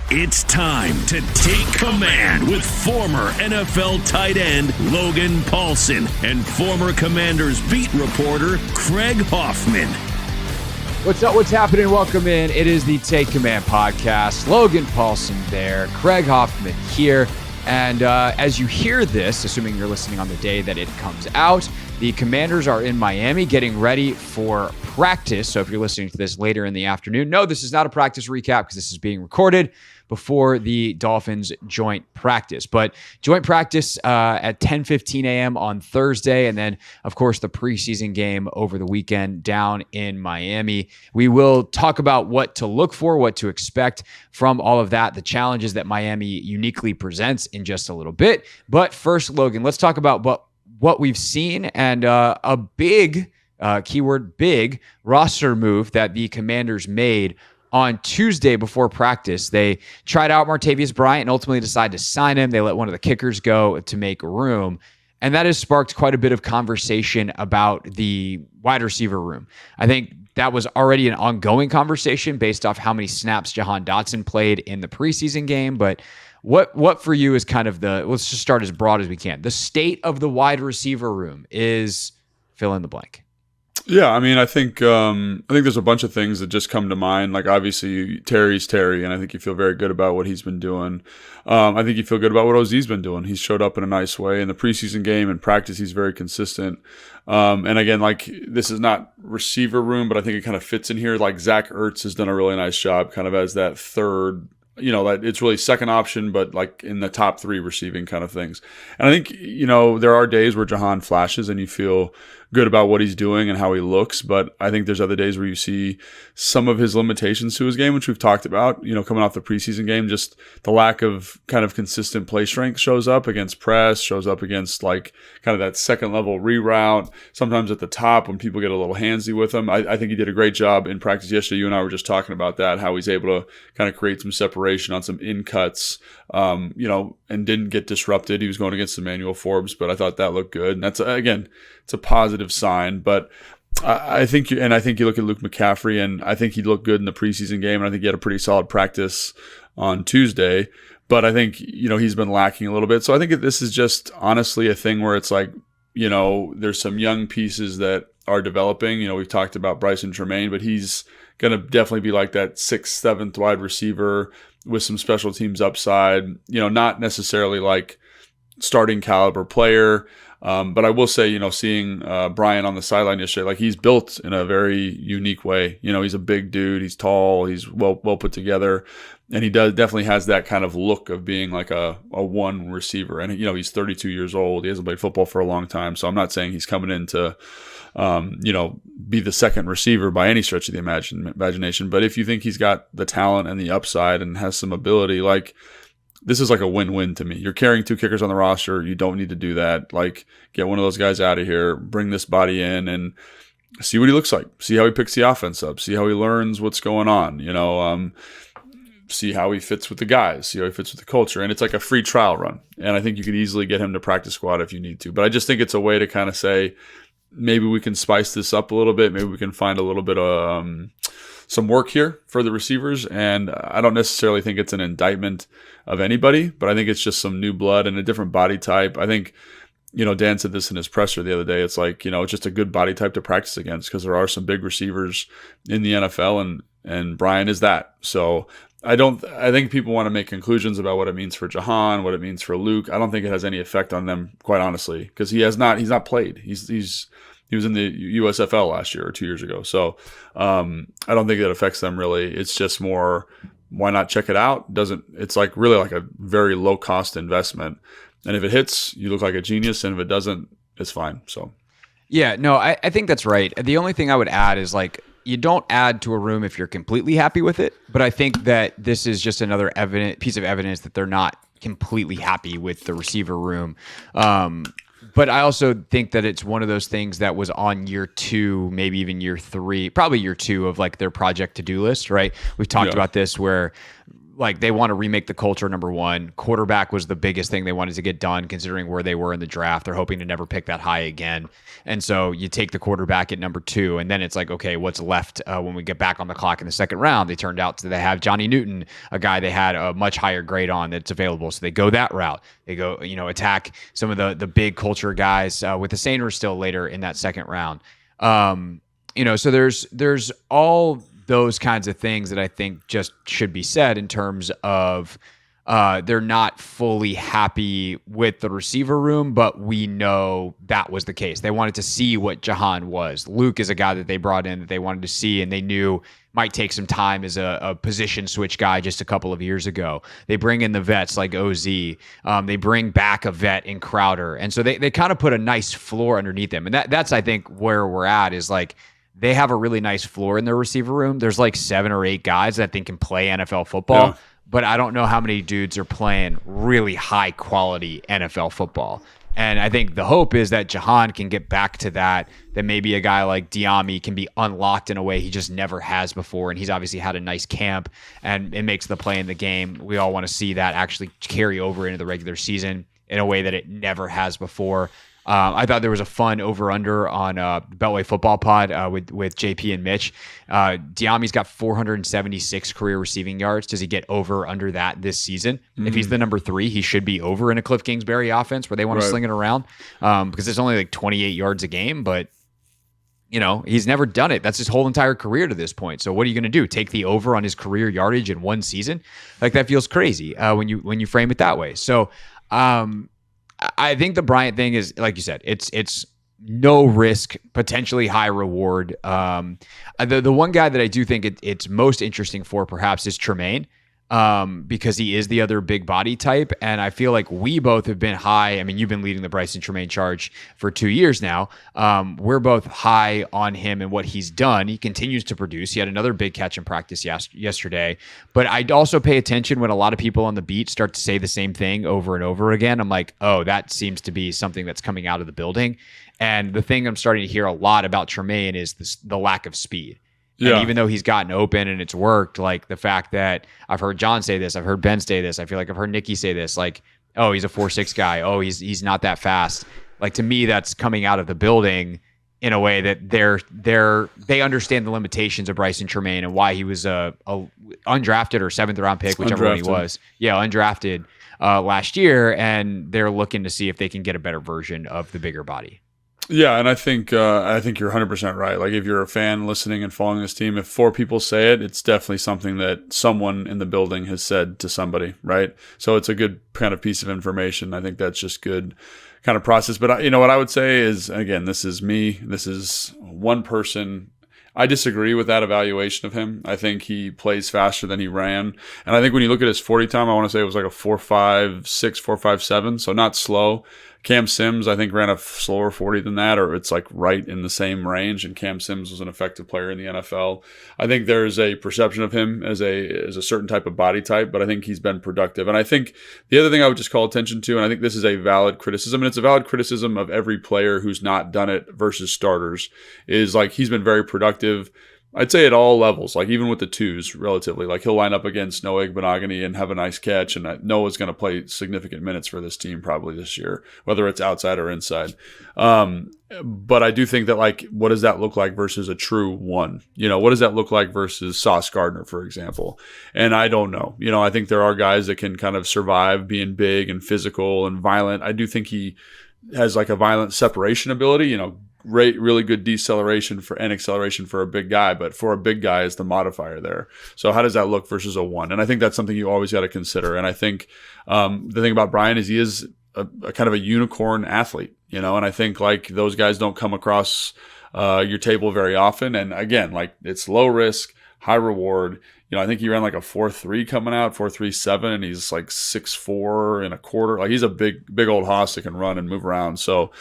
It's time to take command with former NFL tight end Logan Paulsen and former Commanders beat reporter Craig Hoffman. What's up? What's happening? Welcome in. It is the Take Command podcast. Logan Paulsen there, Craig Hoffman here. And as you hear this, assuming you're listening on the day that it comes out, the Commanders are in Miami getting ready for practice. So if you're listening to this later in the afternoon, no, this is not a practice recap because this is being recorded before the Dolphins joint practice. But joint practice at 10:15 a.m. on Thursday, and then, of course, the preseason game over the weekend down in Miami. We will talk about what to look for, what to expect from all of that, the challenges that Miami uniquely presents in just a little bit. But first, Logan, let's talk about what we've seen and a big, keyword big, roster move that the Commanders made on Tuesday before practice. They tried out Martavis Bryant and ultimately decided to sign him. They let one of the kickers go to make room. And that has sparked quite a bit of conversation about the wide receiver room. I think that was already an ongoing conversation based off how many snaps Jahan Dotson played in the preseason game. But what for you is kind of let's just start as broad as we can. The state of the wide receiver room is fill in the blank. Yeah, I mean, I think there's a bunch of things that just come to mind. Like, obviously, Terry's Terry, and I think you feel very good about what he's been doing. I think you feel good about what OZ's been doing. He's showed up in a nice way in the preseason game and practice. He's very consistent. And again, like, this is not receiver room, but I think it kind of fits in here. Like, Zach Ertz has done a really nice job, kind of as that third. That it's really second option, but like in the top three receiving kind of things. And I think, there are days where Jahan flashes and you feel good about what he's doing and how he looks. But I think there's other days where you see some of his limitations to his game, which we've talked about, coming off the preseason game. Just the lack of kind of consistent play strength shows up against press, shows up against like kind of that second level reroute. Sometimes at the top when people get a little handsy with him. I think he did a great job in practice yesterday. You and I were just talking about that, how he's able to kind of create some separation on some in cuts, and didn't get disrupted. He was going against Emmanuel Forbes, but I thought that looked good. And that's, again, it's a positive sign. But I think you look at Luke McCaffrey, and I think he looked good in the preseason game, and I think he had a pretty solid practice on Tuesday. But I think, he's been lacking a little bit. So I think this is just honestly a thing where it's like, there's some young pieces that are developing. We've talked about Bryson Tremaine, but he's going to definitely be like that 6th, 7th wide receiver with some special teams upside, not necessarily like starting caliber player. But I will say, seeing Brian on the sideline yesterday, like he's built in a very unique way. He's a big dude. He's tall. He's well put together. And he definitely has that kind of look of being like a one receiver. And, he's 32 years old. He hasn't played football for a long time. So I'm not saying he's coming in to, be the second receiver by any stretch of the imagination. But if you think he's got the talent and the upside and has some ability, like, this is like a win-win to me. You're carrying 2 kickers on the roster. You don't need to do that. Like, get one of those guys out of here, bring this body in, and see what he looks like. See how he picks the offense up. See how he learns what's going on. See how he fits with the guys. See how he fits with the culture. And it's like a free trial run. And I think you could easily get him to practice squad if you need to. But I just think it's a way to kind of say, maybe we can spice this up a little bit. Maybe we can find a little bit of some work here for the receivers. And I don't necessarily think it's an indictment of anybody, but I think it's just some new blood and a different body type. I think, Dan said this in his presser the other day. It's like, it's just a good body type to practice against because there are some big receivers in the NFL and Brian is that. So I think people want to make conclusions about what it means for Jahan, what it means for Luke. I don't think it has any effect on them, quite honestly, because he's not played. He was in the USFL last year or 2 years ago. So I don't think it affects them really. It's just more, why not check it out? It's like really like a very low cost investment. And if it hits, you look like a genius. And if it doesn't, it's fine. So yeah, no, I think that's right. The only thing I would add is like, you don't add to a room if you're completely happy with it. But I think that this is just another piece of evidence that they're not completely happy with the receiver room. But I also think that it's one of those things that was on year 2, maybe even year 3, probably year 2 of like their project to-do list, right? We've talked about this where like they want to remake the culture, number one. Quarterback was the biggest thing they wanted to get done considering where they were in the draft. They're hoping to never pick that high again. And so you take the quarterback at number 2, and then it's like, okay, what's left when we get back on the clock in the second round? They turned out they have Johnny Newton, a guy they had a much higher grade on that's available. So they go that route. They go, attack some of the big culture guys with the Sanders still later in that second round. So there's all those kinds of things that I think just should be said in terms of they're not fully happy with the receiver room, but we know that was the case. They wanted to see what Jahan was. Luke is a guy that they brought in that they wanted to see, and they knew might take some time as a position switch guy just a couple of years ago. They bring in the vets like OZ. They bring back a vet in Crowder. And so they kind of put a nice floor underneath them. And that's, I think, where we're at is like, they have a really nice floor in their receiver room. There's like 7 or 8 guys that I think can play NFL football, but I don't know how many dudes are playing really high quality NFL football. And I think the hope is that Jahan can get back to that maybe a guy like Diami can be unlocked in a way he just never has before. And he's obviously had a nice camp and it makes the play in the game. We all want to see that actually carry over into the regular season in a way that it never has before. I thought there was a fun over-under on Beltway Football Pod with JP and Mitch. Diami's got 476 career receiving yards. Does he get over/under that this season? If he's the number 3, he should be over in a Kliff Kingsbury offense where they want to sling it around because it's only like 28 yards a game, but he's never done it. That's his whole entire career to this point. So what are you going to do? Take the over on his career yardage in one season? Like that feels crazy when you frame it that way. So I think the Bryant thing is, like you said, it's no risk, potentially high reward. The one guy that I do think it's most interesting for perhaps is Tremaine. Because he is the other big body type. And I feel like we both have been high. I mean, you've been leading the Bryson Tremaine charge for 2 years now. We're both high on him and what he's done. He continues to produce. He had another big catch in practice yesterday. But I'd also pay attention when a lot of people on the beat start to say the same thing over and over again. I'm like, oh, that seems to be something that's coming out of the building. And the thing I'm starting to hear a lot about Tremaine is the lack of speed. And even though he's gotten open and it's worked, like the fact that I've heard John say this, I've heard Ben say this, I feel like I've heard Nikki say this, like, oh, he's a 4.6 guy. Oh, he's not that fast. Like to me, that's coming out of the building in a way that they understand the limitations of Bryson Tremaine and why he was a undrafted or 7th round pick, whichever one he was. Yeah, undrafted last year, and they're looking to see if they can get a better version of the bigger body. Yeah, and I think you're 100% right. Like if you're a fan listening and following this team, if 4 people say it, it's definitely something that someone in the building has said to somebody, right? So it's a good kind of piece of information. I think that's just good kind of process. But what I would say is, again, this is me. This is one person. I disagree with that evaluation of him. I think he plays faster than he ran. And I think when you look at his 40 time, I want to say it was like a 4.56, 4.57, so not slow. Cam Sims, I think, ran a slower 40 than that, or it's like right in the same range, and Cam Sims was an effective player in the NFL. I think there's a perception of him as a certain type of body type, but I think he's been productive. And I think the other thing I would just call attention to, and I think this is a valid criticism, and it's a valid criticism of every player who's not done it versus starters, is like he's been very productive. I'd say at all levels, like even with the 2s, relatively. Like he'll line up against Noah Igbenogany and have a nice catch, and Noah's going to play significant minutes for this team probably this year, whether it's outside or inside. But I do think that, like, what does that look like versus a true 1? What does that look like versus Sauce Gardner, for example? And I don't know. I think there are guys that can kind of survive being big and physical and violent. I do think he has like a violent separation ability, really good deceleration and acceleration for a big guy, but for a big guy is the modifier there. So how does that look versus a 1? And I think that's something you always got to consider. And I think the thing about Brian is he is a kind of a unicorn athlete, and I think like those guys don't come across your table very often. And again, like it's low risk, high reward. I think he ran like a 4.3 coming out, 4.37, and he's like 6'4" and a quarter. Like he's a big old hoss that can run and move around. So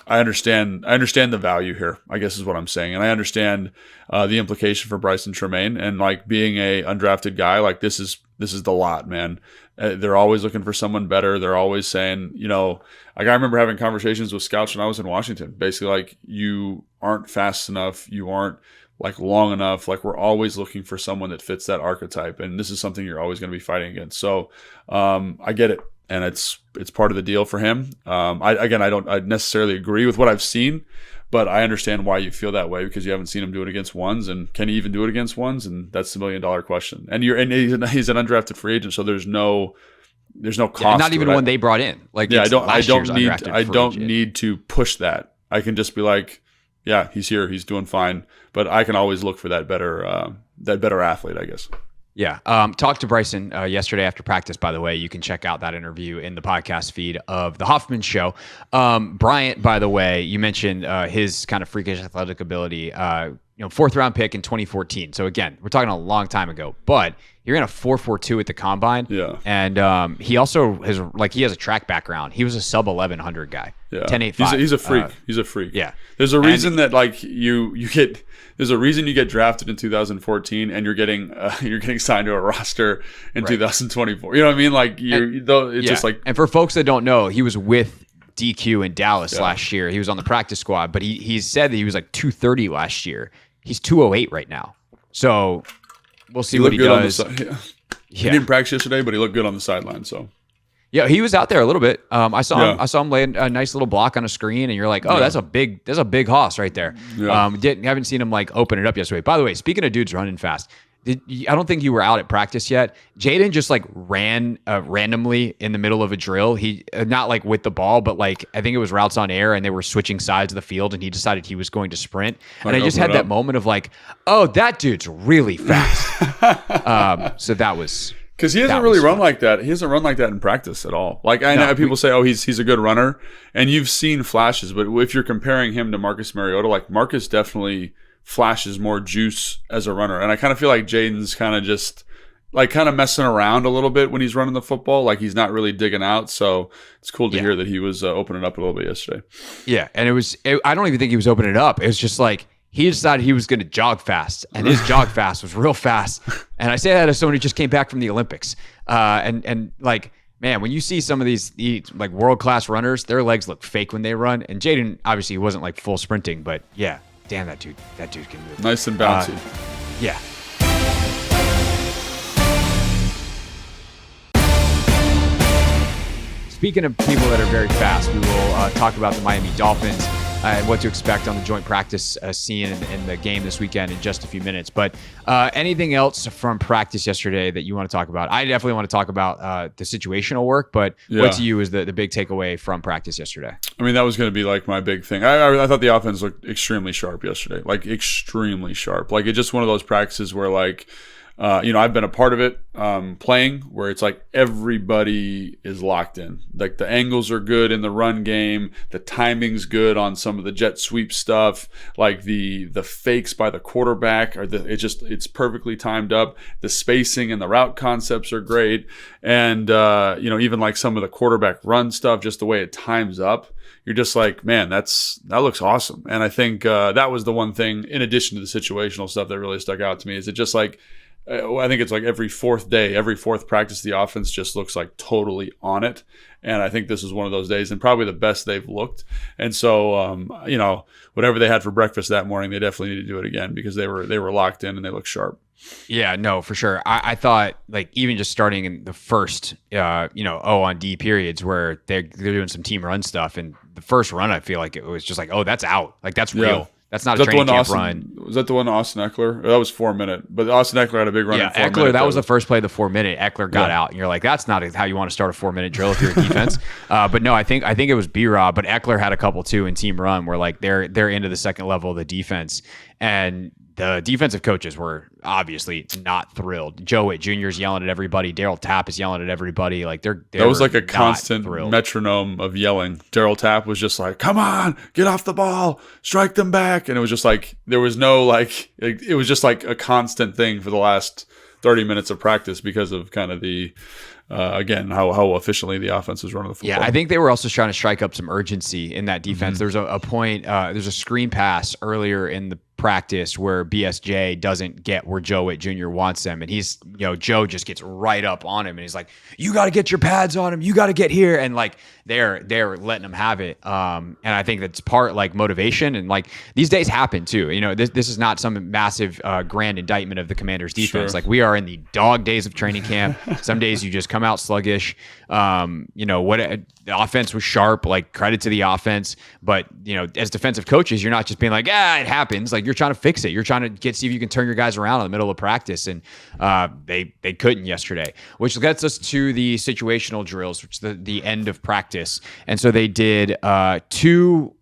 I understand the value here, I guess is what I'm saying. And I understand the implication for Bryson Tremaine, and like being a undrafted guy, like this is the lot, man. They're always looking for someone better. They're always saying, like I remember having conversations with scouts when I was in Washington, basically like you aren't fast enough. You aren't like long enough. Like we're always looking for someone that fits that archetype, and this is something you're always going to be fighting against. So I get it, and it's part of the deal for him. I don't necessarily agree with what I've seen, but I understand why you feel that way because you haven't seen him do it against ones, and can he even do it against ones? And that's the $1 million question. And he's an undrafted free agent, so there's no cost. Yeah, not even one they brought in. Like I don't need to push that. I can just be like, yeah, he's here, he's doing fine. But I can always look for that better athlete, I guess. Yeah. Talked to Bryson yesterday after practice, by the way. You can check out that interview in the podcast feed of The Hoffman Show. Bryant, by the way, you mentioned his kind of freakish athletic ability, fourth round pick in 2014. So again, we're talking a long time ago, but you're in a 4.42 at the combine. Yeah. And he also has a track background. He was a sub 1100 guy. Yeah. 10.85. He's a freak. He's a freak. Yeah. There's a reason that like there's a reason you get drafted in 2014 and you're getting signed to a roster in 2024. You know what I mean? Like just like, and for folks that don't know, he was with DQ in Dallas last year. He was on the practice squad, but he said that he was like 230 last year. He's 208 right now. So we'll see what he does. He didn't practice yesterday, but he looked good on the sideline. So yeah, he was out there a little bit. I saw him lay a nice little block on a screen, and you're like, oh, that's a big hoss right there. Yeah. Haven't seen him like open it up yesterday. By the way, speaking of dudes running fast, I don't think you were out at practice yet. Jaden just like ran randomly in the middle of a drill. He not like with the ball, but like I think it was routes on air, and they were switching sides of the field, and he decided he was going to sprint. And I just had that moment of like, oh, that dude's really fast. So that was. Because he hasn't really run like that. He hasn't run like that in practice at all. Like I know people say, "Oh, he's a good runner," and you've seen flashes. But if you're comparing him to Marcus Mariota, like Marcus definitely flashes more juice as a runner, and I kind of feel like Jaden's kind of messing around a little bit when he's running the football. Like he's not really digging out. So it's cool to hear that he was opening up a little bit yesterday. Yeah, and I don't even think he was opening it up. It was just like. He decided he was going to jog fast, and his jog fast was real fast. And I say that as someone who just came back from the Olympics. And like, man, when you see some of these like world-class runners, their legs look fake when they run. And Jaden, obviously, he wasn't like full sprinting, but yeah, damn, that dude can move. Nice and bouncy. Yeah. Speaking of people that are very fast, we will talk about the Miami Dolphins and what to expect on the joint practice scene in the game this weekend in just a few minutes. But anything else from practice yesterday that you want to talk about? I definitely want to talk about the situational work, but what to you is the big takeaway from practice yesterday? I mean, that was going to be like my big thing. I thought the offense looked extremely sharp yesterday, like extremely sharp. Like it's just one of those practices where like, I've been a part of it playing where it's like everybody is locked in. Like the angles are good in the run game. The timing's good on some of the jet sweep stuff. Like the fakes by the quarterback it's perfectly timed up. The spacing and the route concepts are great. And, even like some of the quarterback run stuff, just the way it times up. You're just like, man, that looks awesome. And I think that was the one thing, in addition to the situational stuff, that really stuck out to me. Is it just like, I think it's like every fourth practice, the offense just looks like totally on it. And I think this is one of those days, and probably the best they've looked. And so, whatever they had for breakfast that morning, they definitely need to do it again because they were locked in and they look sharp. Yeah, no, for sure. I thought like even just starting in the first, O on D periods where they're doing some team run stuff, and the first run, I feel like it was just like, oh, that's out. Like that's real. That's not a training camp run. Was that the one Austin Eckler? That was 4 minute, but Austin Eckler had a big run. Yeah, Eckler. That was the first play of the 4 minute. Eckler got out, and you're like, that's not how you want to start a 4 minute drill if you're a defense. But no, I think it was B-Rob, but Eckler had a couple too in team run where like they're into the second level of the defense, and the defensive coaches were obviously not thrilled. Joe Witt Jr. is yelling at everybody. Daryl Tapp is yelling at everybody. Like that was like a constant metronome of yelling. Daryl Tapp was just like, "Come on, get off the ball, strike them back," and it was just like there was no like it was just like a constant thing for the last 30 minutes of practice because of kind of the again how efficiently the offense was running the football. Yeah, I think they were also trying to strike up some urgency in that defense. There's a point. There's a screen pass earlier in the practice where BSJ doesn't get where Joe Witt Jr. wants him, and he's, Joe just gets right up on him, and he's like, "You got to get your pads on him. You got to get here," and like they're letting him have it. And I think that's part like motivation, and like these days happen too. This is not some massive grand indictment of the Commanders' defense. Sure. Like we are in the dog days of training camp. Some days you just come out sluggish. The offense was sharp. Like credit to the offense, but as defensive coaches, you're not just being like, it happens. Like you're trying to fix it. You're trying to see if you can turn your guys around in the middle of practice, and they couldn't yesterday, which gets us to the situational drills, which is the end of practice. And so they did two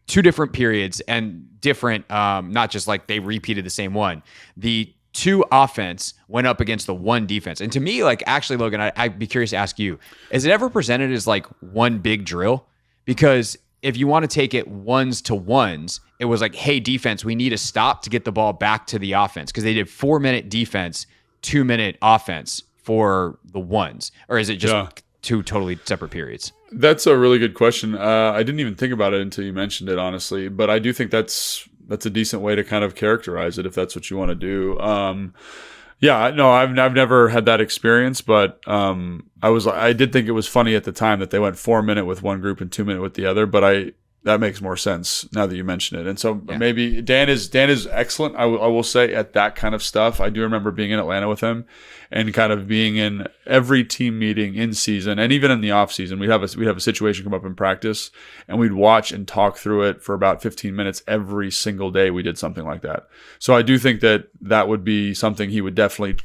different periods and different, not just like they repeated the same one. The two offense went up against the one defense. And to me, like actually, Logan, I'd be curious to ask you, is it ever presented as like one big drill? Because if you want to take it ones to ones, it was like, hey, defense, we need a stop to get the ball back to the offense, because they did 4-minute defense, 2-minute offense for the ones. Or is it just two totally separate periods? That's a really good question. I didn't even think about it until you mentioned it, honestly. But I do think that's a decent way to kind of characterize it if that's what you want to do. I've never had that experience, but I did think it was funny at the time that they went 4-minute with one group and 2-minute with the other. But that makes more sense now that you mention it. And so maybe Dan is excellent. I will say at that kind of stuff. I do remember being in Atlanta with him and kind of being in every team meeting in season and even in the off season. We'd have a situation come up in practice and we'd watch and talk through it for about 15 minutes every single day. We did something like that. So I do think that would be something he would definitely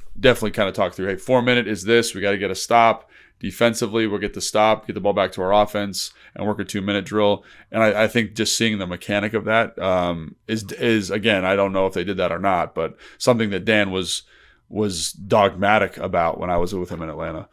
kind of talk through. Hey, 4-minute is this. We got to get a stop. Defensively, we'll get the stop, get the ball back to our offense, and work a 2-minute drill. And I think just seeing the mechanic of that is again, I don't know if they did that or not, but something that Dan was dogmatic about when I was with him in Atlanta.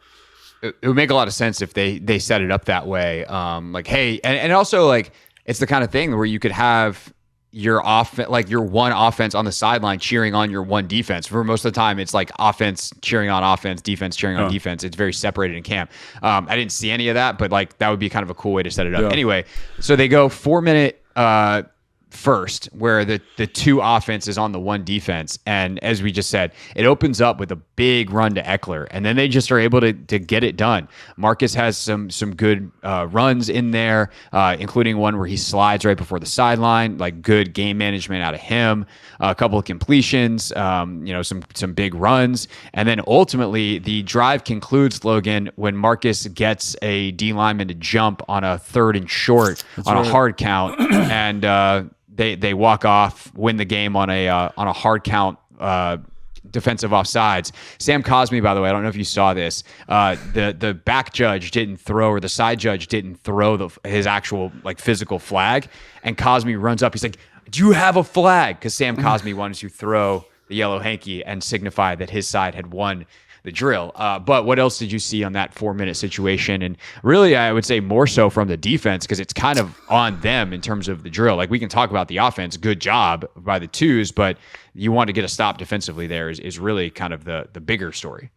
It would make a lot of sense if they set it up that way. Like, hey, and also like it's the kind of thing where you could have your one offense on the sideline cheering on your one defense. For most of the time, it's like offense cheering on offense, defense cheering on defense. It's very separated in camp. I didn't see any of that, but like that would be kind of a cool way to set it up. Yeah. Anyway, so they go 4-minute first, where the two offenses on the one defense, and as we just said, it opens up with a big run to Eckler, and then they just are able to get it done. Marcus has some good runs in there, including one where he slides right before the sideline, like good game management out of him. A couple of completions, some big runs, and then ultimately the drive concludes, Logan, when Marcus gets a D lineman to jump on a 3rd and short a hard count, and They walk off, win the game on a hard count, defensive offsides. Sam Cosmi, by the way, I don't know if you saw this. The back judge didn't throw, or the side judge didn't throw his actual like physical flag, and Cosmi runs up. He's like, "Do you have a flag?" Because Sam Cosmi wanted to throw the yellow hanky and signify that his side had won the drill. But what else did you see on that 4-minute situation? And really, I would say more so from the defense, because it's kind of on them in terms of the drill. Like we can talk about the offense, good job by the twos, but you want to get a stop defensively there is really kind of the bigger story.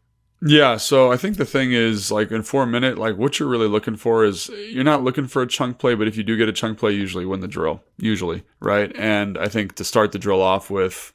Yeah, so I think the thing is, like in 4-minute, like what you're really looking for is you're not looking for a chunk play, but if you do get a chunk play, usually win the drill, right? And I think to start the drill off with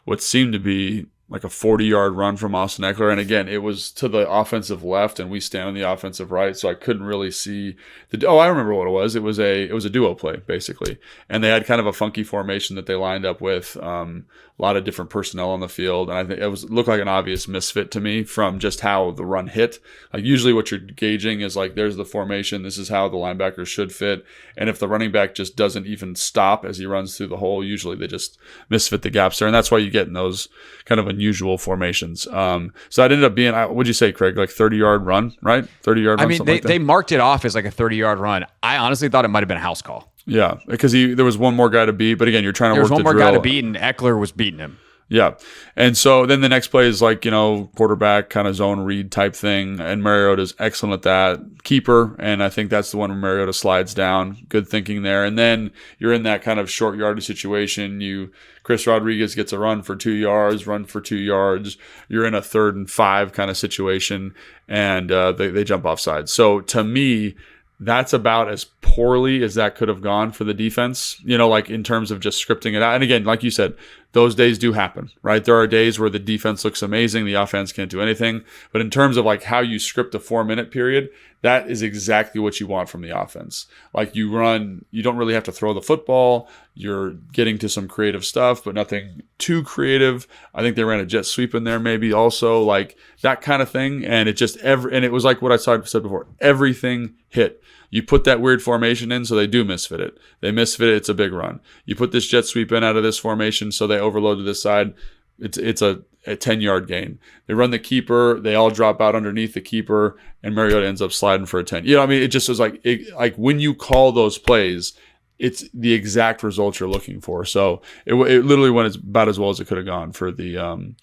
what seemed to be like a 40-yard run from Austin Eckler. And again, it was to the offensive left and we stand on the offensive right. So I couldn't really see I remember what it was. It was a duo play basically. And they had kind of a funky formation that they lined up with, a lot of different personnel on the field. And I think it looked like an obvious misfit to me from just how the run hit. Like usually what you're gauging is like, there's the formation. This is how the linebackers should fit. And if the running back just doesn't even stop as he runs through the hole, usually they just misfit the gaps there. And that's why you get in those kind of unusual formations. So that ended up being, what'd you say, Craig? Like 30-yard run, right? 30-yard run. I mean, they marked it off as like a 30-yard run. I honestly thought it might have been a house call. Yeah, because there was one more guy to beat, but again, you're trying to work the drill. There was one more guy to beat, and Eckler was beating him. Yeah. And so then the next play is like, quarterback kind of zone read type thing. And Mariota's excellent at that. Keeper. And I think that's the one where Mariota slides down. Good thinking there. And then you're in that kind of short yardage situation. Chris Rodriguez gets a run for 2 yards. You're in a 3rd and 5 kind of situation. And they jump offside. So to me, that's about as poorly as that could have gone for the defense, like in terms of just scripting it out. And again, like you said, those days do happen, right? There are days where the defense looks amazing, the offense can't do anything. But in terms of like how you script a 4-minute period, that is exactly what you want from the offense. Like you don't really have to throw the football. You're getting to some creative stuff, but nothing too creative. I think they ran a jet sweep in there maybe also, like that kind of thing. And it just and it was like what I said before, everything hit. You put that weird formation in, so they do misfit it. They misfit it, it's a big run. You put this jet sweep in out of this formation, so they overload to this side. It's a 10-yard gain. They run the keeper, they all drop out underneath the keeper, and Mariota ends up sliding for a 10. It just was like when you call those plays, it's the exact result you're looking for. So it literally went about as well as it could have gone for the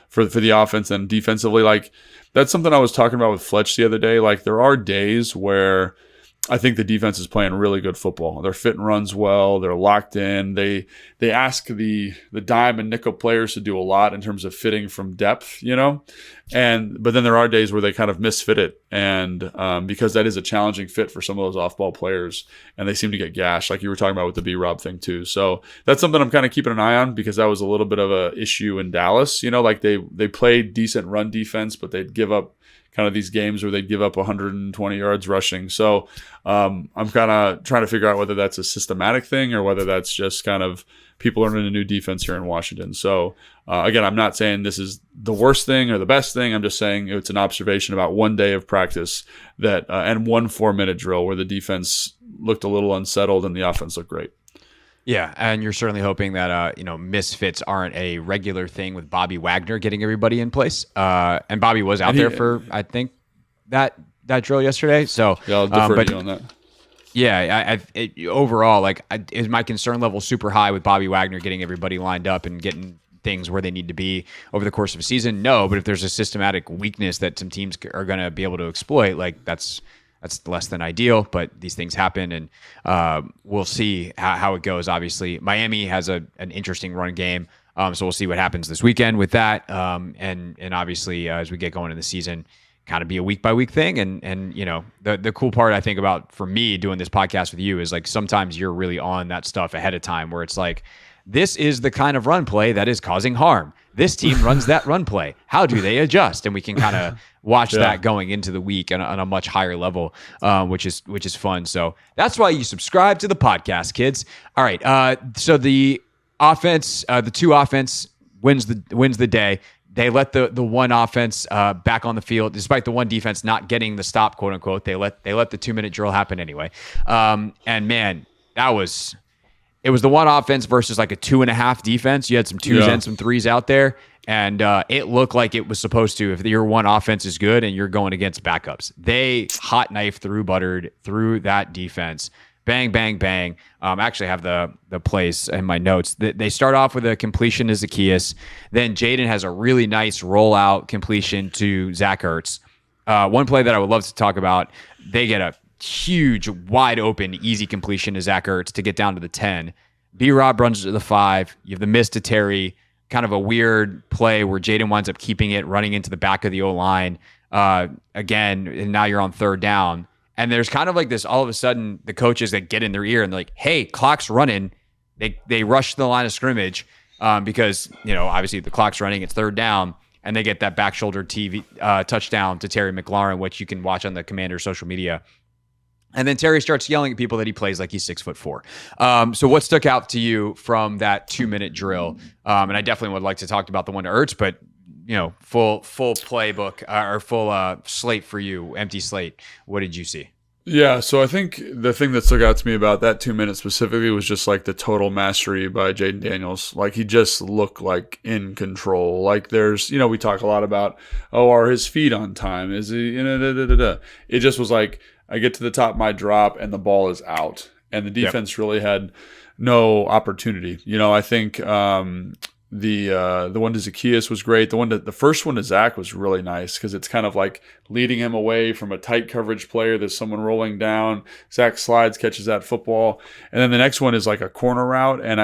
for the offense. And defensively. Like that's something I was talking about with Fletch the other day. Like there are days where I think the defense is playing really good football. They're fitting runs well. They're locked in. They ask the dime and nickel players to do a lot in terms of fitting from depth, but then there are days where they kind of misfit it, and because that is a challenging fit for some of those off-ball players, and they seem to get gashed, like you were talking about with the B-Rob thing too. So that's something I'm kind of keeping an eye on, because that was a little bit of a issue in Dallas. Like they played decent run defense, but they'd give up kind of these games where they'd give up 120 yards rushing. So I'm kind of trying to figure out whether that's a systematic thing or whether that's just kind of people learning a new defense here in Washington. So again, I'm not saying this is the worst thing or the best thing. I'm just saying it's an observation about one day of practice that and one 4-minute drill where the defense looked a little unsettled and the offense looked great. Yeah, and you're certainly hoping that misfits aren't a regular thing with Bobby Wagner getting everybody in place. And Bobby was out there for, I think, that drill yesterday. So yeah, I'll defer to you on that. Yeah, overall, is my concern level super high with Bobby Wagner getting everybody lined up and getting things where they need to be over the course of a season? No, but if there's a systematic weakness that some teams are going to be able to exploit, that's less than ideal, but these things happen, and we'll see how it goes. Obviously, Miami has an interesting run game, so we'll see what happens this weekend with that. And obviously, as we get going in the season, kind of be a week by week thing. And the cool part I think about for me doing this podcast with you is like sometimes you're really on that stuff ahead of time, where it's like, this is the kind of run play that is causing harm. This team runs that run play. How do they adjust? And we can kind of watch that going into the week on a much higher level, which is fun. So that's why you subscribe to the podcast, kids. All right. So the offense, the two offense wins the day. They let the one offense back on the field, despite the one defense not getting the stop, quote unquote. They let the 2-minute drill happen anyway. And man, it was the one offense versus like a 2.5 defense. You had some 2s and some 3s out there, and it looked like it was supposed to. If your one offense is good and you're going against backups, they hot knife buttered through that defense. Bang, bang, bang. I actually have the plays in my notes. They start off with a completion to Zacchaeus. Then Jaden has a really nice rollout completion to Zach Ertz. One play that I would love to talk about, they get a huge, wide open, easy completion to Zach Ertz to get down to the 10. B-Rob runs to the 5. You have the miss to Terry, kind of a weird play where Jaden winds up keeping it, running into the back of the O-line again, and now you're on 3rd down. And there's kind of like this, all of a sudden, the coaches that get in their ear and they're like, hey, clock's running. They rush to the line of scrimmage because, obviously the clock's running, it's 3rd down, and they get that back shoulder TV touchdown to Terry McLaurin, which you can watch on the Commander's social media. And then Terry starts yelling at people that he plays like he's 6'4". So what stuck out to you from that 2-minute drill? And I definitely would like to talk about the one to Ertz, but full playbook or full slate for you, empty slate. What did you see? Yeah, so I think the thing that stuck out to me about that 2 minutes specifically was just like the total mastery by Jaden Daniels. Like he just looked like in control. Like there's, we talk a lot about, are his feet on time? Is he, It just was like, I get to the top of my drop and the ball is out. And the defense really had no opportunity. I think the one to Zacchaeus was great. The first one to Zach was really nice because it's kind of like leading him away from a tight coverage player. There's someone rolling down. Zach slides, catches that football. And then the next one is like a corner route. And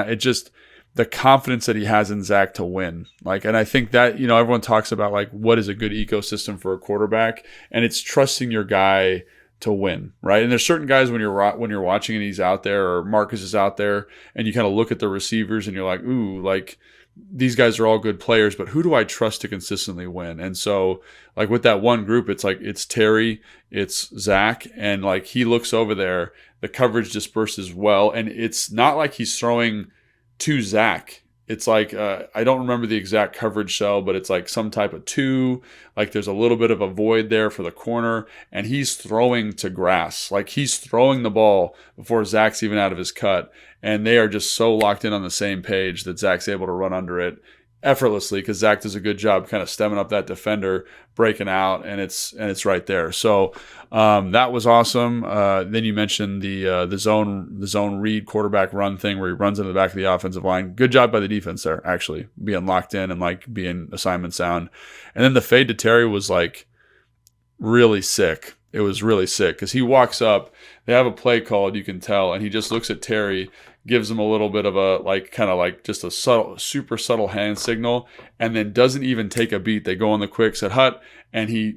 the confidence that he has in Zach to win. And I think that, everyone talks about like what is a good ecosystem for a quarterback, and it's trusting your guy to win, right? And there's certain guys when you're watching and he's out there, or Marcus is out there, and you kind of look at the receivers and you're like, ooh, like these guys are all good players, but who do I trust to consistently win? And so like with that one group, it's like it's Terry, it's Zach, and like he looks over there, the coverage disperses well, and it's not like he's throwing to Zach. It's like, I don't remember the exact coverage cell, but it's like some type of 2. Like there's a little bit of a void there for the corner, and he's throwing to grass. Like he's throwing the ball before Zach's even out of his cut. And they are just so locked in on the same page that Zach's able to run under it effortlessly, because Zach does a good job kind of stemming up that defender, breaking out, and it's right there. So that was awesome. Then you mentioned the zone read quarterback run thing where he runs into the back of the offensive line. Good job by the defense there, actually, being locked in and like being assignment sound. And then the fade to Terry was like really sick. It was really sick because he walks up, they have a play called, you can tell, and he just looks at Terry, gives him a little bit of a like kind of like just a super subtle hand signal, and then doesn't even take a beat. They go on the quick set hut, and he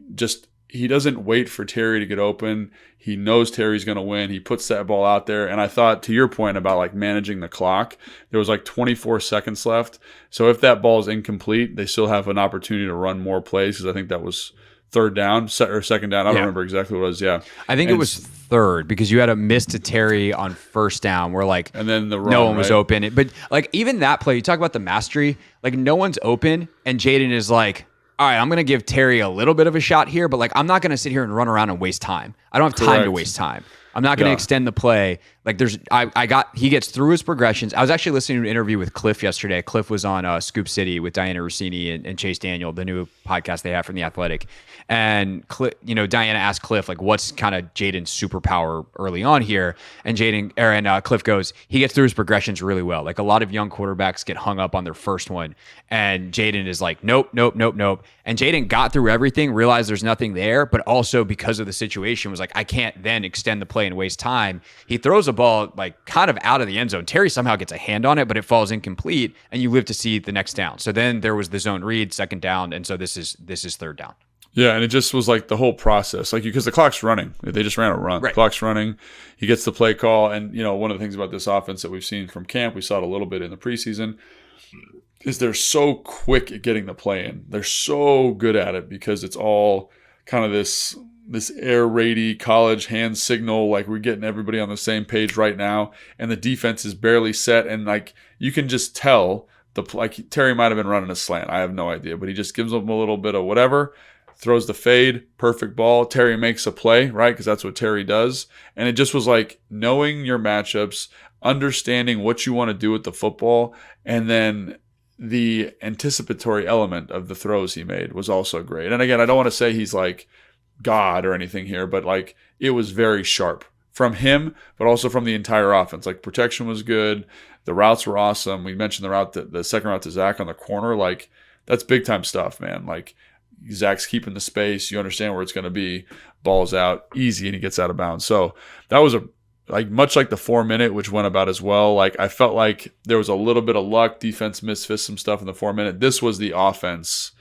doesn't wait for Terry to get open. He knows Terry's going to win. He puts that ball out there. And I thought, to your point about like managing the clock, there was like 24 seconds left. So if that ball is incomplete, they still have an opportunity to run more plays, because I think that was third down or second down. I don't remember exactly what it was. Yeah. I think it was third, because you had a miss to Terry on first down where like, and then the run, no one was open. But like even that play, you talk about the mastery, like no one's open, and Jaden is like, all right, I'm going to give Terry a little bit of a shot here, but like I'm not going to sit here and run around and waste time. I don't have time to waste time. I'm not going to extend the play. Like he gets through his progressions. I was actually listening to an interview with Kliff yesterday. Kliff was on Scoop City with Diana Rossini and Chase Daniel, the new podcast they have from The Athletic. And Diana asked Kliff, like, what's kind of Jaden's superpower early on here? And Kliff goes, he gets through his progressions really well. Like a lot of young quarterbacks get hung up on their first one. And Jaden is like, nope. And Jaden got through everything, realized there's nothing there, but also because of the situation was like, I can't then extend the play and waste time. He throws a ball like kind of out of the end zone. Terry somehow gets a hand on it, but it falls incomplete, and you live to see the next down. So then there was the zone read, second down, and so this is third down. Yeah, and it just was like the whole process, like because the clock's running. They just ran a run. Right. The clock's running. He gets the play call, and one of the things about this offense that we've seen from camp, we saw it a little bit in the preseason, is they're so quick at getting the play in. They're so good at it because it's all kind of this air raidy college hand signal, like we're getting everybody on the same page right now, and the defense is barely set, and like you can just tell like Terry might have been running a slant. I have no idea, but he just gives them a little bit of whatever. Throws the fade, perfect ball. Terry makes a play, right? Because that's what Terry does. And it just was like knowing your matchups, understanding what you want to do with the football, and then the anticipatory element of the throws he made was also great. And again, I don't want to say he's like God or anything here, but like it was very sharp from him, but also from the entire offense. Like protection was good. The routes were awesome. We mentioned the second route to Zach on the corner. Like that's big time stuff, man. Like Zach's keeping the space. You understand where it's going to be. Ball's out easy, and he gets out of bounds. So that was much like the 4-minute, which went about as well. Like I felt like there was a little bit of luck. Defense misfits some stuff in the 4-minute. This was the offense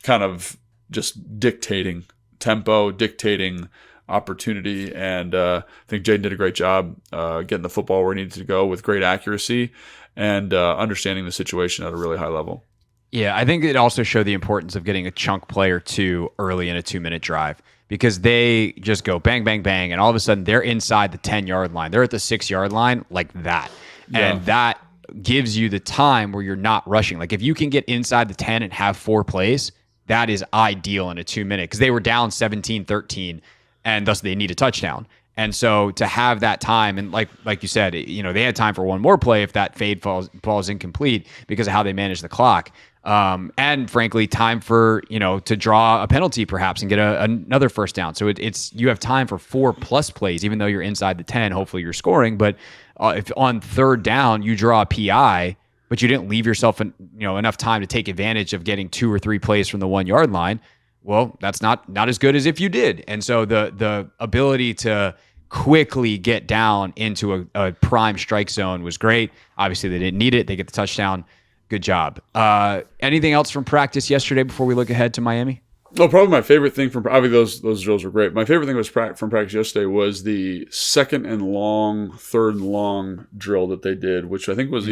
kind of just dictating tempo, dictating opportunity, and I think Jaden did a great job getting the football where he needed to go with great accuracy and understanding the situation at a really high level. Yeah, I think it also showed the importance of getting a chunk play or two early in a 2-minute drive, because they just go bang, bang, bang, and all of a sudden they're inside the 10-yard line. They're at the 6-yard line like that. Yeah. And that gives you the time where you're not rushing. Like if you can get inside the 10 and have 4 plays, that is ideal in a 2-minute, because they were down 17-13, and thus they need a touchdown. And so to have that time, and like you said, they had time for one more play if that fade falls incomplete because of how they manage the clock. And frankly, time for, to draw a penalty perhaps and get another first down. So it's you have time for 4+ plays, even though you're inside the 10, hopefully you're scoring. But if on third down you draw a PI, but you didn't leave yourself enough time to take advantage of getting 2 or 3 plays from the 1-yard line, well, that's not as good as if you did. And so the ability to quickly get down into a prime strike zone was great. Obviously they didn't need it. They get the touchdown. Good job. Anything else from practice yesterday before we look ahead to Miami? Well, probably my favorite thing from obviously those drills were great. My favorite thing was from practice yesterday was the second and long, third and long drill that they did, which I think was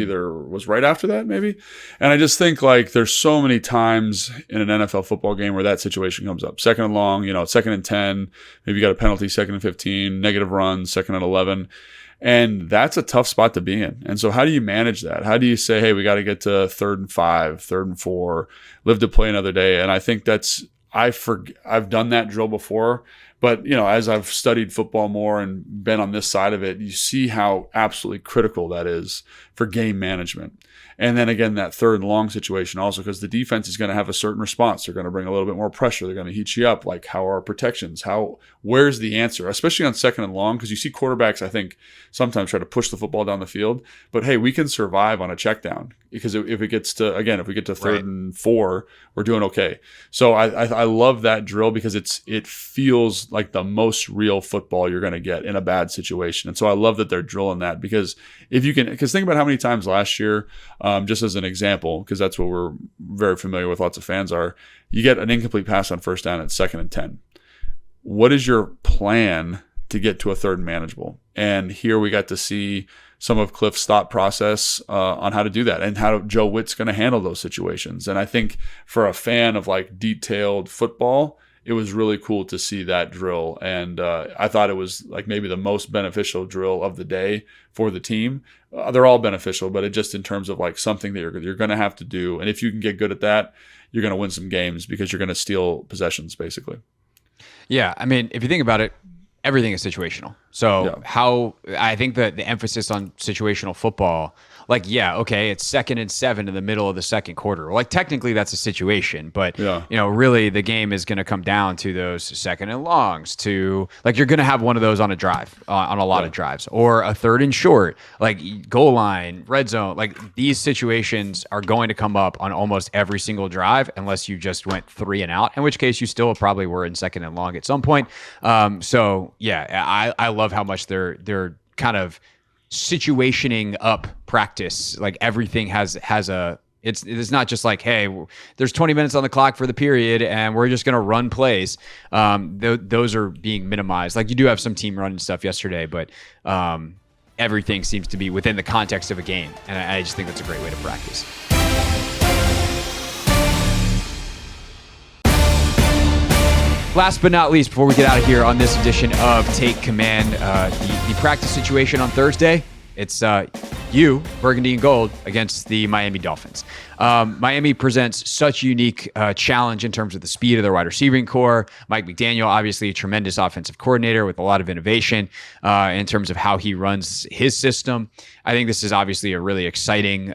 right after that maybe. And I just think like there's so many times in an NFL football game where that situation comes up. Second and long, second and 10, maybe you got a penalty, second and 15, negative run, second and 11. And that's a tough spot to be in. And so how do you manage that? How do you say, hey, we got to get to 3rd and 5, 3rd and 4, live to play another day? And I think I've done that drill before, but as I've studied football more and been on this side of it, you see how absolutely critical that is for game management. And then again, that 3rd and long situation also, because the defense is going to have a certain response. They're going to bring a little bit more pressure. They're going to heat you up. Like, how are our protections? Where's the answer? Especially on 2nd and long, because you see quarterbacks, I think, sometimes try to push the football down the field. But hey, we can survive on a check down, because if we get to 3rd and 4, we're doing okay. So I love that drill because it feels like the most real football you're going to get in a bad situation. And so I love that they're drilling that, because think about how many times last year, just as an example, because that's what we're very familiar with, lots of fans are, you get an incomplete pass on first down at 2nd and 10. What is your plan to get to a 3rd and manageable? And here we got to see some of Kliff's thought process on how to do that and how Joe Witt's going to handle those situations. And I think for a fan of like detailed football, it was really cool to see that drill. And I thought it was like maybe the most beneficial drill of the day for the team. They're all beneficial, but it just in terms of like something that you're going to have to do. And if you can get good at that, you're going to win some games, because you're going to steal possessions basically. Yeah. I mean, if you think about it, everything is situational. So I think that the emphasis on situational football, like, it's 2nd and 7 in the middle of the second quarter. Like, technically that's a situation, but really the game is going to come down to those 2nd and longs, to like, you're going to have one of those on a drive, on a lot of drives, or a 3rd and short, like goal line, red zone. Like, these situations are going to come up on almost every single drive, unless you just went 3 and out, in which case you still probably were in 2nd and long at some point. I love how much they're kind of situationing up practice. Like, everything has it's not just like, hey, there's 20 minutes on the clock for the period and we're just going to run plays. Those are being minimized. Like, you do have some team running stuff yesterday, but everything seems to be within the context of a game. And I just think that's a great way to practice. Last but not least, before we get out of here on this edition of Take Command, the practice situation on Thursday, it's you, Burgundy and Gold, against the Miami Dolphins. Miami presents such a unique challenge in terms of the speed of their wide receiving core. Mike McDaniel, obviously a tremendous offensive coordinator with a lot of innovation in terms of how he runs his system. I think this is obviously a really exciting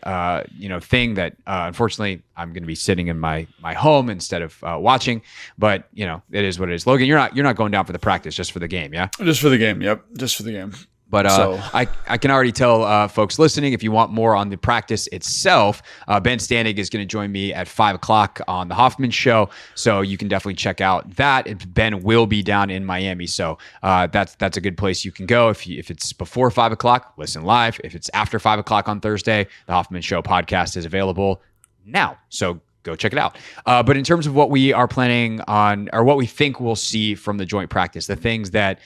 thing that unfortunately I'm going to be sitting in my home instead of watching. But it is what it is. Logan, you're not going down for the practice, just for the game, yeah? Just for the game, yep. Just for the game. But I can already tell folks listening, if you want more on the practice itself, Ben Stanig is going to join me at 5 o'clock on the Hoffman Show. So you can definitely check out that. Ben will be down in Miami. So that's a good place you can go. If it's before 5 o'clock, listen live. If it's after 5 o'clock on Thursday, the Hoffman Show podcast is available now. So go check it out. But in terms of what we are planning on, or what we think we'll see from the joint practice, the things that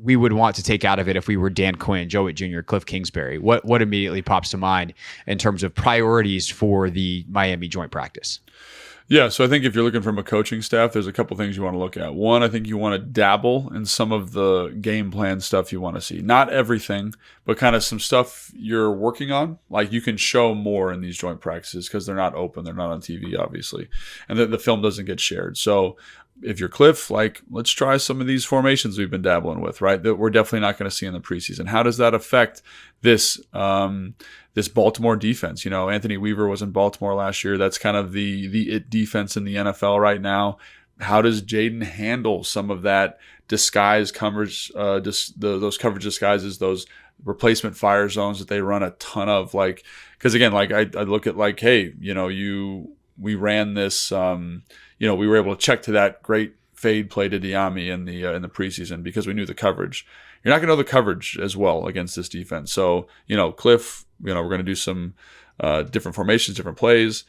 we would want to take out of it if we were Dan Quinn, Joe Witt Jr., Kliff Kingsbury, what immediately pops to mind in terms of priorities for the Miami joint practice? Yeah, so I think if you're looking from a coaching staff, there's a couple things you want to look at. One, I think you want to dabble in some of the game plan stuff you want to see. Not everything, but kind of some stuff you're working on. Like, you can show more in these joint practices because they're not open. They're not on TV, obviously. And the film doesn't get shared. So if you're Kliff, like, let's try some of these formations we've been dabbling with, right? That we're definitely not going to see in the preseason. How does that affect this this Baltimore defense? Anthony Weaver was in Baltimore last year. That's kind of the it defense in the NFL right now. How does Jaden handle some of that disguise coverage, those coverage disguises, those replacement fire zones that they run a ton of? Like, because again, like I look at like, hey, we ran this, we were able to check to that great fade play to Diami in the preseason because we knew the coverage. You're not going to know the coverage as well against this defense. So, Kliff, we're going to do some different formations, different plays.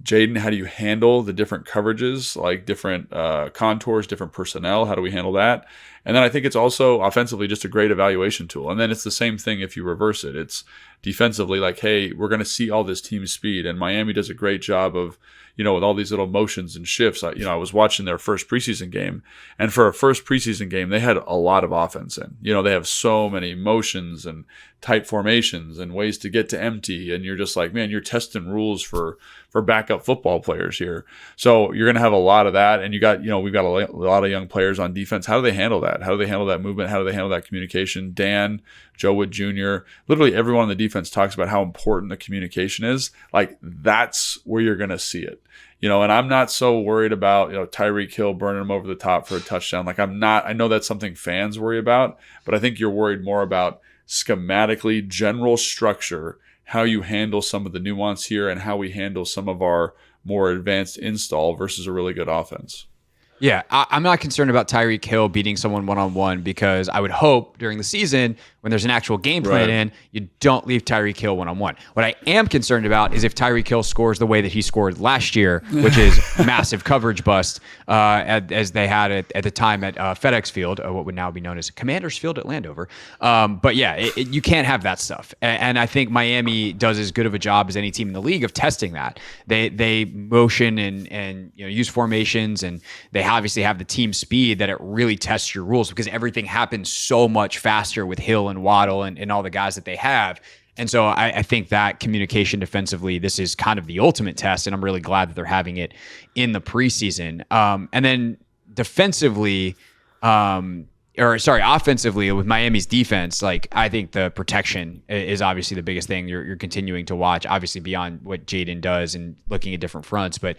Jaden, how do you handle the different coverages, like different contours, different personnel? How do we handle that? And then I think it's also offensively just a great evaluation tool. And then it's the same thing if you reverse it. It's defensively like, hey, we're going to see all this team speed. And Miami does a great job of, with all these little motions and shifts. I was watching their first preseason game. And for a first preseason game, they had a lot of offense in. They have so many motions and tight formations and ways to get to empty. And you're just like, man, you're testing rules for backup football players here. So you're going to have a lot of that. And we've got a lot of young players on defense. How do they handle that? How do they handle that movement? How do they handle that communication? Dan, Joe Wood Jr., literally everyone on the defense talks about how important the communication is. Like, that's where you're going to see it. And I'm not so worried about, Tyreek Hill burning him over the top for a touchdown. Like, I know that's something fans worry about, but I think you're worried more about schematically, general structure, how you handle some of the nuance here and how we handle some of our more advanced install versus a really good offense. Yeah, I'm not concerned about Tyreek Hill beating someone one-on-one because I would hope during the season when there's an actual game plan in, you don't leave Tyreek Hill one-on-one. What I am concerned about is if Tyreek Hill scores the way that he scored last year, which is massive coverage bust, as they had at the time at FedEx Field, what would now be known as Commanders Field at Landover. But yeah, you can't have that stuff. And I think Miami does as good of a job as any team in the league of testing that. They motion and use formations, and they obviously have the team speed that it really tests your rules because everything happens so much faster with Hill and Waddle and all the guys that they have. And so I think that communication defensively, this is kind of the ultimate test, and I'm really glad that they're having it in the preseason. And then defensively, offensively with Miami's defense, like I think the protection is obviously the biggest thing you're continuing to watch, obviously beyond what Jaden does and looking at different fronts. But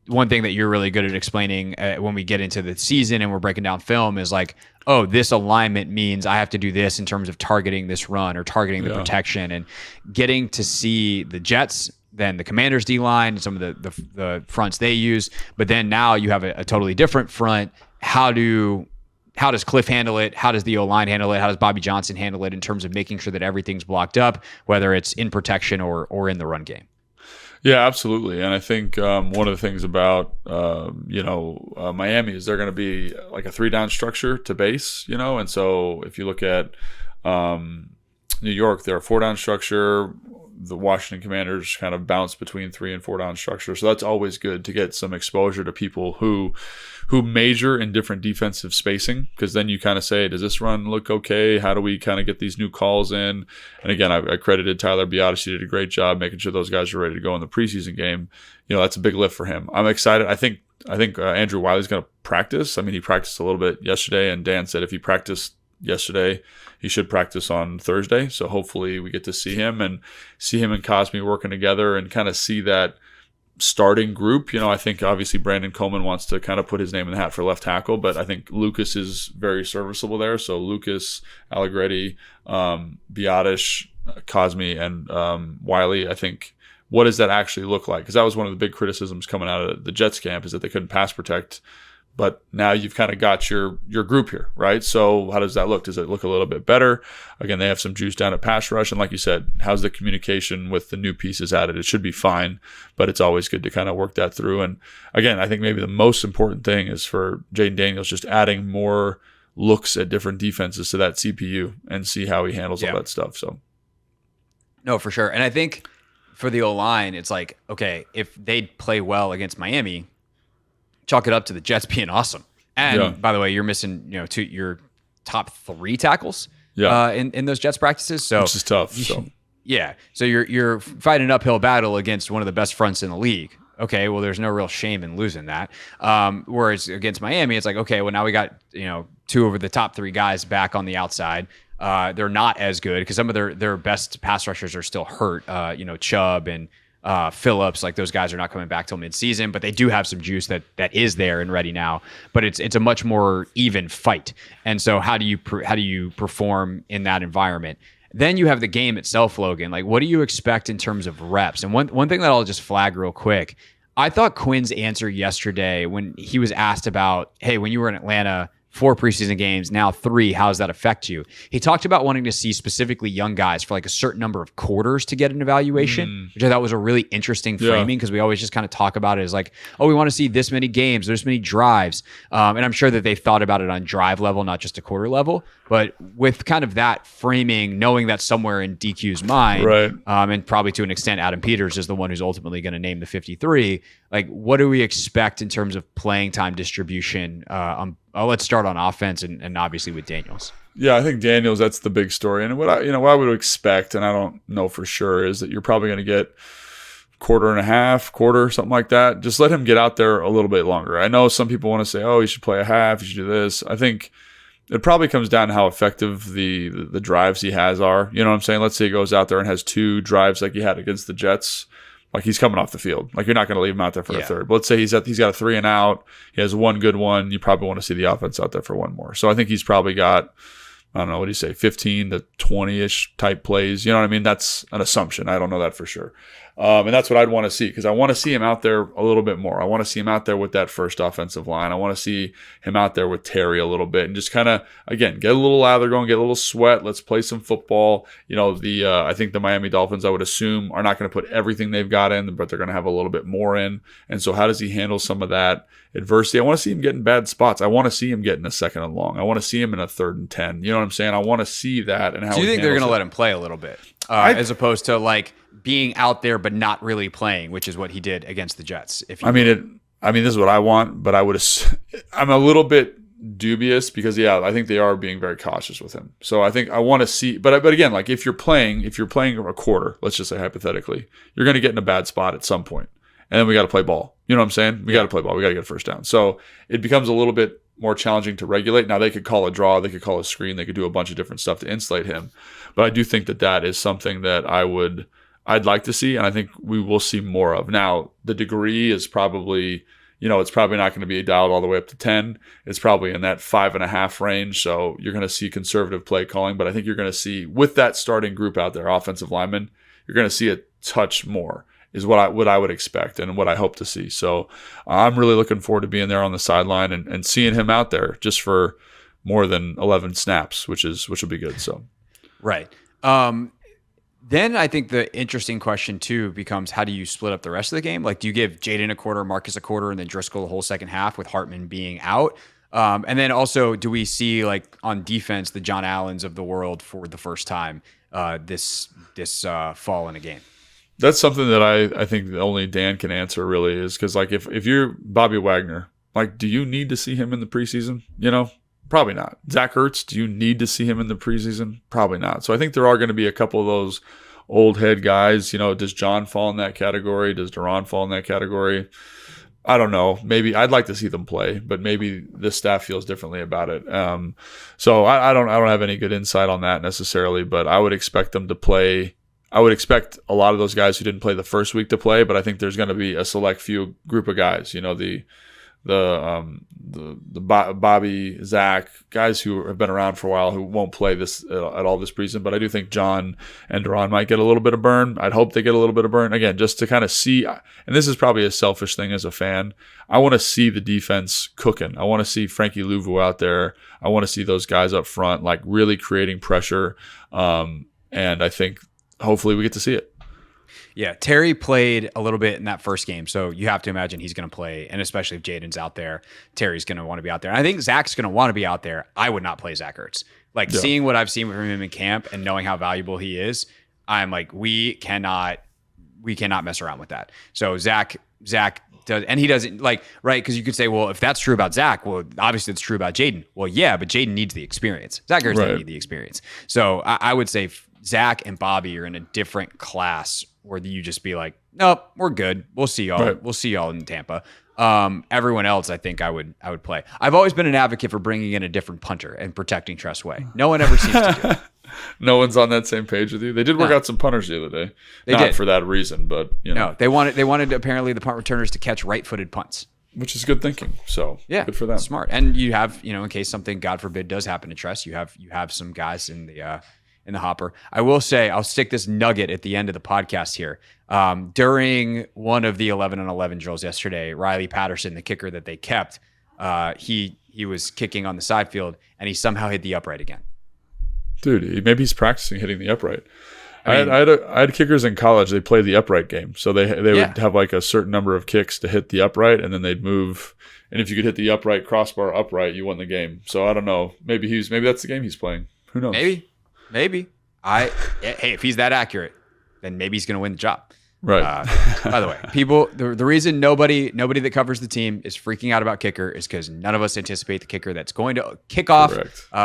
one thing that you're really good at explaining when we get into the season and we're breaking down film is like, oh, this alignment means I have to do this in terms of targeting this run or targeting the protection, and getting to see the Jets, then the Commanders D-line, some of the fronts they use. But then now you have a totally different front. How does Kliff handle it? How does the O-line handle it? How does Bobby Johnson handle it in terms of making sure that everything's blocked up, whether it's in protection or in the run game? Yeah, absolutely. And I think one of the things about, Miami is they're going to be like a 3-down structure to base, and so if you look at New York, they're a 4-down structure. The Washington Commanders kind of bounce between 3 and 4-down structure. So that's always good to get some exposure to people who major in different defensive spacing, because then you kind of say, does this run look okay? How do we kind of get these new calls in? And again, I credited Tyler Biadasz. He did a great job making sure those guys are ready to go in the preseason game. That's a big lift for him. I'm excited. I think Andrew Wiley's going to practice. I mean, he practiced a little bit yesterday, and Dan said if he practiced yesterday, he should practice on Thursday. So hopefully we get to see him and Cosme working together and kind of see that starting group. I think obviously Brandon Coleman wants to kind of put his name in the hat for left tackle, but I think Lucas is very serviceable there. So Lucas, Allegretti, Biadasz, Cosme, and Wiley, I think, what does that actually look like? Because that was one of the big criticisms coming out of the Jets camp, is that they couldn't pass protect. But now you've kind of got your group here, right? So how does that look? Does it look a little bit better? Again, they have some juice down at pass rush. And like you said, how's the communication with the new pieces added? It should be fine, but it's always good to kind of work that through. And again, I think maybe the most important thing is for Jaden Daniels just adding more looks at different defenses to that CPU and see how he handles all that stuff. So, no, for sure. And I think for the O-line, it's like, okay, if they play well against Miami, chalk it up to the Jets being awesome. And by the way, you're missing, your top 3 tackles in those Jets practices. So which is tough. So you're fighting an uphill battle against one of the best fronts in the league. Okay, well, there's no real shame in losing that. Whereas against Miami, it's like, okay, well, now we got 2 of the top 3 guys back on the outside. They're not as good because some of their best pass rushers are still hurt. Chubb and Phillips, like those guys are not coming back till midseason, but they do have some juice that is there and ready now. But it's a much more even fight. And so how do you perform in that environment? Then you have the game itself, Logan. Like, what do you expect in terms of reps? And one thing that I'll just flag real quick, I thought Quinn's answer yesterday when he was asked about, hey, when you were in Atlanta 4 preseason games, now 3. How does that affect you? He talked about wanting to see specifically young guys for like a certain number of quarters to get an evaluation, which I thought was a really interesting framing, because we always just kind of talk about it as like, oh, we want to see this many games, there's many drives. And I'm sure that they thought about it on drive level, not just a quarter level. But with kind of that framing, knowing that somewhere in DQ's mind, right. And probably to an extent, Adam Peters is the one who's ultimately going to name the 53. Like, what do we expect in terms of playing time distribution? Let's start on offense and obviously with Daniels. Yeah, I think Daniels, that's the big story. And what I would expect, and I don't know for sure, is that you're probably going to get quarter and a half, quarter, something like that. Just let him get out there a little bit longer. I know some people want to say, oh, you should play a half, you should do this. I think it probably comes down to how effective the drives he has are. You know what I'm saying? Let's say he goes out there and has 2 drives like he had against the Jets. Like, he's coming off the field. Like, you're not going to leave him out there for a third. But let's say he's got a 3 and out. He has 1 good one. You probably want to see the offense out there for 1 more. So I think he's probably got, I don't know, what do you say, 15 to 20-ish type plays. You know what I mean? That's an assumption. I don't know that for sure. And that's what I'd want to see, because I want to see him out there a little bit more. I want to see him out there with that first offensive line. I want to see him out there with Terry a little bit and just kind of, again, get a little lather going, get a little sweat. Let's play some football. You know, I think the Miami Dolphins, I would assume, are not going to put everything they've got in, but they're going to have a little bit more in. And so how does he handle some of that adversity? I want to see him get in bad spots. I want to see him get in a 2nd and long. I want to see him in a 3rd and 10. You know what I'm saying? I want to see that. And how do you think they're going to let him play a little bit as opposed to like being out there but not really playing, which is what he did against the Jets? This is what I want, but I'm a little bit dubious because I think they are being very cautious with him. So I think I want to see, but again, like if you're playing a quarter, let's just say hypothetically, you're going to get in a bad spot at some point, and then we got to play ball. You know what I'm saying? We got to play ball. We got to get a first down. So it becomes a little bit more challenging to regulate. Now, they could call a draw, they could call a screen, they could do a bunch of different stuff to insulate him. But I do think that is something that I'd like to see, and I think we will see more of. Now, the degree is probably, it's probably not going to be dialed all the way up to 10. It's probably in that 5.5 range. So you're going to see conservative play calling, but I think you're going to see, with that starting group out there, offensive linemen, you're going to see it touch more, is what I would expect and what I hope to see. So I'm really looking forward to being there on the sideline and seeing him out there just for more than 11 snaps, which will be good. So, right. Then I think the interesting question too becomes, how do you split up the rest of the game? Like, do you give Jaden a quarter, Marcus a quarter, and then Driscoll the whole second half with Hartman being out? And then also, do we see, like, on defense, the John Allens of the world for the first time this fall in a game? That's something that I think only Dan can answer, really, is because, like, if you're Bobby Wagner, like, do you need to see him in the preseason? Probably not. Zach Ertz, do you need to see him in the preseason? Probably not. So I think there are going to be a couple of those old head guys. Does John fall in that category? Does Duran fall in that category? I don't know. Maybe I'd like to see them play, but maybe the staff feels differently about it. So I don't have any good insight on that necessarily, but I would expect them to play. I would expect a lot of those guys who didn't play the first week to play, but I think there's going to be a select few group of guys. The Bobby, Zach, guys who have been around for a while who won't play this at all this preseason. But I do think John and Duran might get a little bit of burn. I'd hope they get a little bit of burn. Again, just to kind of see, and this is probably a selfish thing as a fan, I want to see the defense cooking. I want to see Frankie Louvu out there. I want to see those guys up front, like, really creating pressure. And I think hopefully we get to see it. Yeah, Terry played a little bit in that first game, so you have to imagine he's going to play, and especially if Jaden's out there, Terry's going to want to be out there. And I think Zach's going to want to be out there. I would not play Zach Ertz. Seeing what I've seen from him in camp and knowing how valuable he is, I'm like, we cannot mess around with that. So Zach does, and he doesn't, right? Because you could say, well, if that's true about Zach, well, obviously it's true about Jaden. Well, yeah, but Jaden needs the experience. Zach Ertz doesn't need the experience. So I would say Zach and Bobby are in a different class where you just be like, nope, we're good. We'll see y'all. Right. We'll see y'all in Tampa. Everyone else, I think I would play. I've always been an advocate for bringing in a different punter and protecting Tress Way. No one ever seems to do it. No one's on that same page with you. They did work out some punters the other day. They did for that reason, but no, they wanted apparently the punt returners to catch right-footed punts, which is good thinking. So yeah, good for them. Smart. And you have, in case something, God forbid, does happen to Tress, you have some guys in the hopper. I will say, I'll stick this nugget at the end of the podcast here. During one of the 11-on-11 drills yesterday, Riley Patterson, the kicker that they kept, he he was kicking on the side field, and he somehow hit the upright again. Dude, maybe he's practicing hitting the upright. I mean, had kickers in college. They played the upright game, so they would have like a certain number of kicks to hit the upright, and then they'd move. And if you could hit the upright crossbar upright, you won the game. So I don't know. Maybe that's the game he's playing. Who knows? Maybe. Hey, if he's that accurate, then maybe he's going to win the job. Right. By the way, people, the reason nobody that covers the team is freaking out about kicker is because none of us anticipate the kicker that's going to kick off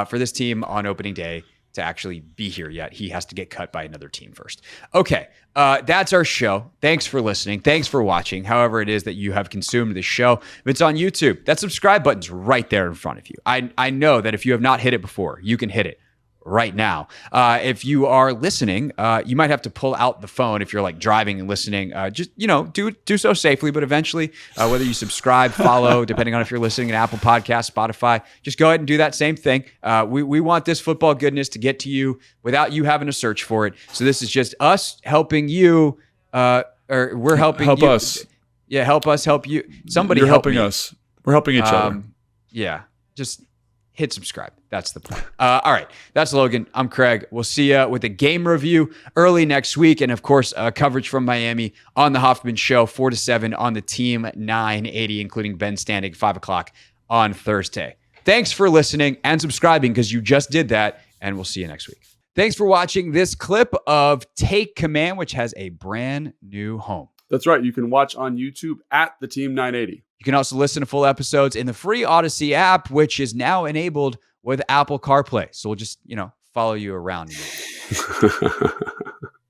for this team on opening day to actually be here yet. He has to get cut by another team first. Okay, that's our show. Thanks for listening. Thanks for watching. However it is that you have consumed this show. If it's on YouTube, that subscribe button's right there in front of you. I know that if you have not hit it before, you can hit it right now. If you are listening, you might have to pull out the phone if you're like driving and listening. Just, do so safely, but eventually, whether you subscribe, follow, depending on if you're listening in Apple Podcasts, Spotify, just go ahead and do that same thing. We want this football goodness to get to you without you having to search for it. So this is just us helping you, or we're helping help you. us. Yeah, help us help you. Somebody You're help helping me. us. We're helping each other. Yeah, just hit subscribe. That's the point. All right. That's Logan. I'm Craig. We'll see you with a game review early next week. And of course, coverage from Miami on the Hoffman Show, 4 to 7 on the Team 980, including Ben Standing, 5 o'clock on Thursday. Thanks for listening and subscribing because you just did that. And we'll see you next week. Thanks for watching this clip of Take Command, which has a brand new home. That's right. You can watch on YouTube at the Team 980. You can also listen to full episodes in the free Odyssey app, which is now enabled with Apple CarPlay. So we'll just, follow you around.